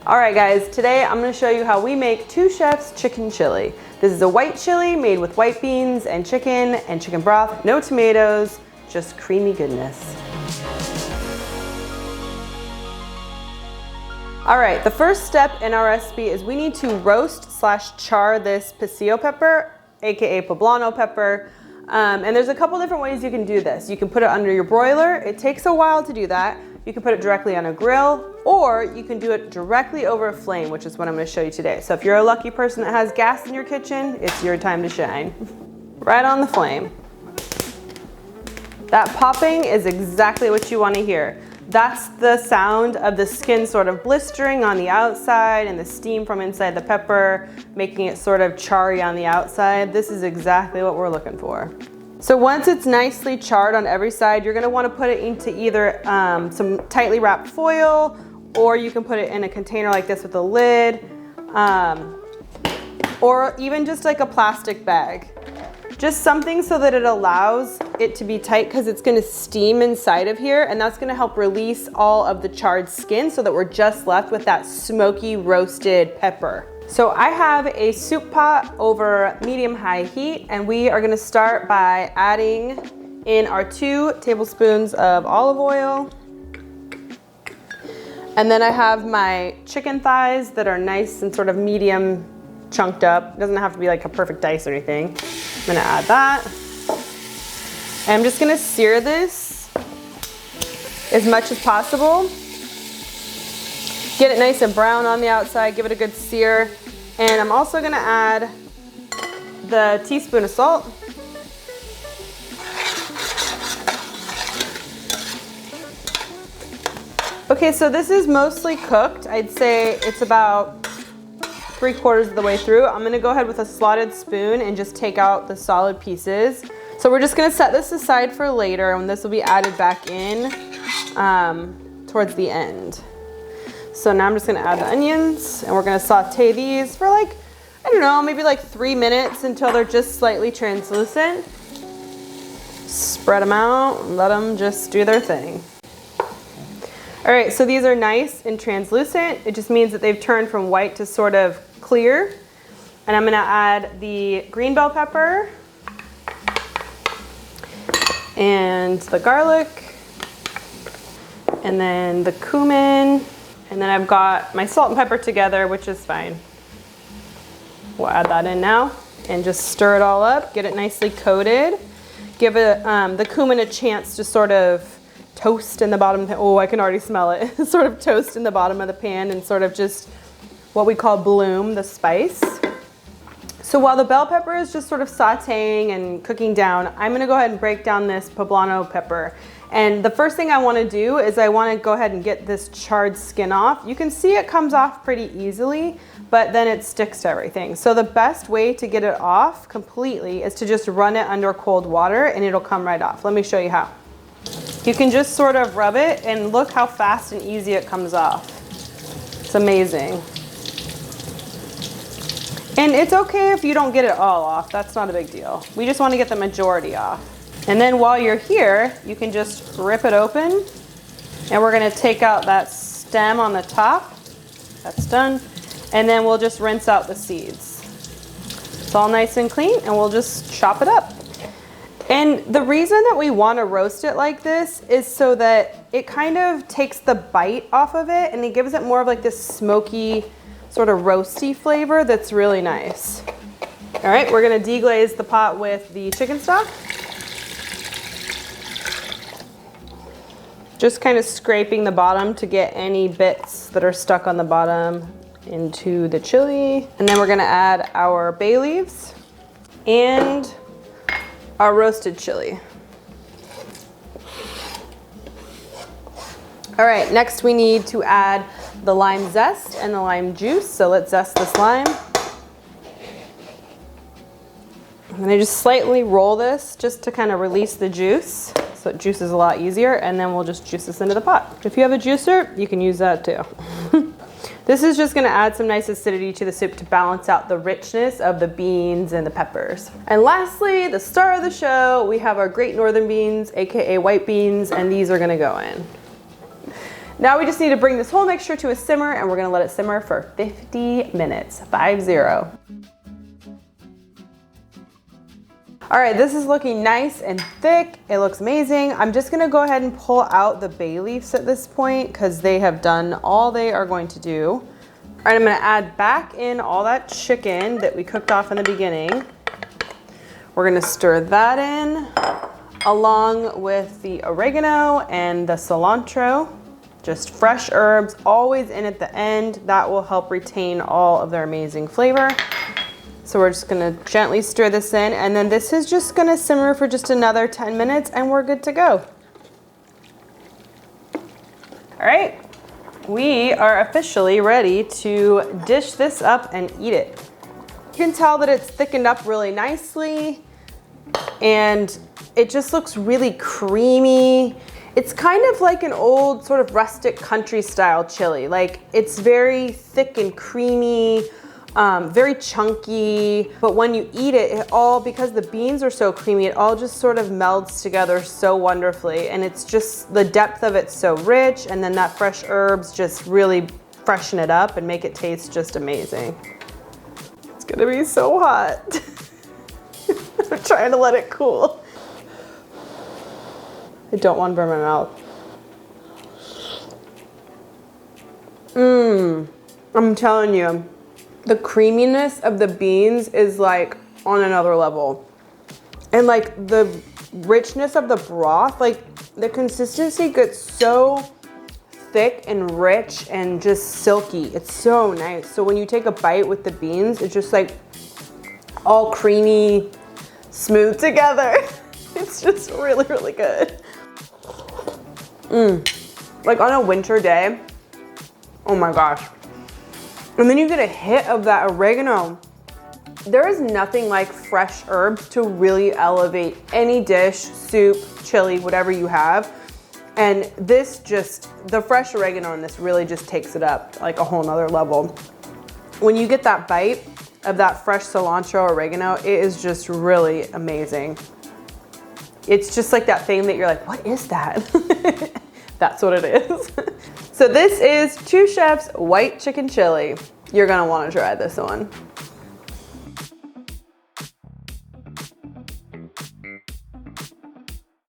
All right guys, today I'm gonna show you how we make Two Chefs chicken chili. This is a white chili made with white beans and chicken broth, no tomatoes, just creamy goodness. All right, the first step in our recipe is we need to roast/char this pisillo pepper, AKA poblano pepper. And there's a couple different ways you can do this. You can put it under your broiler. It takes a while to do that. You can put it directly on a grill, or you can do it directly over a flame, which is what I'm gonna show you today. So if you're a lucky person that has gas in your kitchen, it's your time to shine. Right on the flame. That popping is exactly what you wanna hear. That's the sound of the skin sort of blistering on the outside and the steam from inside the pepper, making it sort of charry on the outside. This is exactly what we're looking for. So once it's nicely charred on every side, you're gonna wanna put it into either some tightly wrapped foil, or you can put it in a container like this with a lid, or even just like a plastic bag. Just something so that it allows it to be tight, because it's gonna steam inside of here, and that's gonna help release all of the charred skin so that we're just left with that smoky roasted pepper. So I have a soup pot over medium-high heat, and we are gonna start by adding in our 2 tablespoons of olive oil. And then I have my chicken thighs that are nice and sort of medium chunked up. It doesn't have to be like a perfect dice or anything. I'm gonna add that. And I'm just gonna sear this as much as possible. Get it nice and brown on the outside, give it a good sear. And I'm also gonna add the teaspoon of salt. Okay, so this is mostly cooked. I'd say it's about 3/4 of the way through. I'm gonna go ahead with a slotted spoon and just take out the solid pieces. So we're just gonna set this aside for later, and this will be added back in towards the end. So now I'm just gonna add the onions, and we're gonna saute these for like, I don't know, maybe like 3 minutes until they're just slightly translucent. Spread them out and let them just do their thing. All right, so these are nice and translucent. It just means that they've turned from white to sort of clear. And I'm gonna add the green bell pepper and the garlic, and then the cumin, and then I've got my salt and pepper together, which is fine. We'll add that in now and just stir it all up, get it nicely coated. Give it, the cumin a chance to sort of toast in the bottom. Oh, I can already smell it. Sort of toast in the bottom of the pan and sort of just what we call bloom the spice. So while the bell pepper is just sort of sauteing and cooking down, I'm gonna go ahead and break down this poblano pepper. And the first thing I wanna do is I wanna go ahead and get this charred skin off. You can see it comes off pretty easily, but then it sticks to everything. So the best way to get it off completely is to just run it under cold water, and it'll come right off. Let me show you how. You can just sort of rub it, and look how fast and easy it comes off. It's amazing. And it's okay if you don't get it all off. That's not a big deal. We just want to get the majority off. And then while you're here, you can just rip it open, and we're gonna take out that stem on the top. That's done. And then we'll just rinse out the seeds. It's all nice and clean, and we'll just chop it up. And the reason that we want to roast it like this is so that it kind of takes the bite off of it, and it gives it more of like this smoky, sort of roasty flavor that's really nice. All right, we're gonna deglaze the pot with the chicken stock. Just kind of scraping the bottom to get any bits that are stuck on the bottom into the chili. And then we're gonna add our bay leaves and our roasted chili. All right, next we need to add the lime zest and the lime juice. So let's zest this lime. And I just slightly roll this just to kind of release the juice. So it juices a lot easier, and then we'll just juice this into the pot. If you have a juicer, you can use that too. This is just gonna add some nice acidity to the soup to balance out the richness of the beans and the peppers. And lastly, the star of the show, we have our Great Northern beans, AKA white beans, and these are gonna go in. Now we just need to bring this whole mixture to a simmer, and we're gonna let it simmer for 50 minutes, 50. All right, this is looking nice and thick. It looks amazing. I'm just gonna go ahead and pull out the bay leaves at this point because they have done all they are going to do. All right, I'm gonna add back in all that chicken that we cooked off in the beginning. We're gonna stir that in along with the oregano and the cilantro. Just fresh herbs, always in at the end. That will help retain all of their amazing flavor. So we're just gonna gently stir this in, and then this is just gonna simmer for just another 10 minutes and we're good to go. All right, we are officially ready to dish this up and eat it. You can tell that it's thickened up really nicely and it just looks really creamy. It's kind of like an old sort of rustic country style chili. Like it's very thick and creamy, very chunky, but when you eat it, it all, because the beans are so creamy, it all just sort of melds together so wonderfully. And it's just, the depth of it's so rich, and then that fresh herbs just really freshen it up and make it taste just amazing. It's gonna be so hot. I'm trying to let it cool. I don't want to burn my mouth. I'm telling you, the creaminess of the beans is like on another level. And like the richness of the broth, like the consistency gets so thick and rich and just silky. It's so nice. So when you take a bite with the beans, it's just like all creamy, smooth together. It's just really, really good. Like on a winter day, oh my gosh. And then you get a hit of that oregano. There is nothing like fresh herbs to really elevate any dish, soup, chili, whatever you have. And this just, the fresh oregano in this really just takes it up like a whole nother level. When you get that bite of that fresh cilantro oregano, it is just really amazing. It's just like that thing that you're like, what is that? That's what it is. So this is Two Chefs white chicken chili. You're gonna wanna try this one.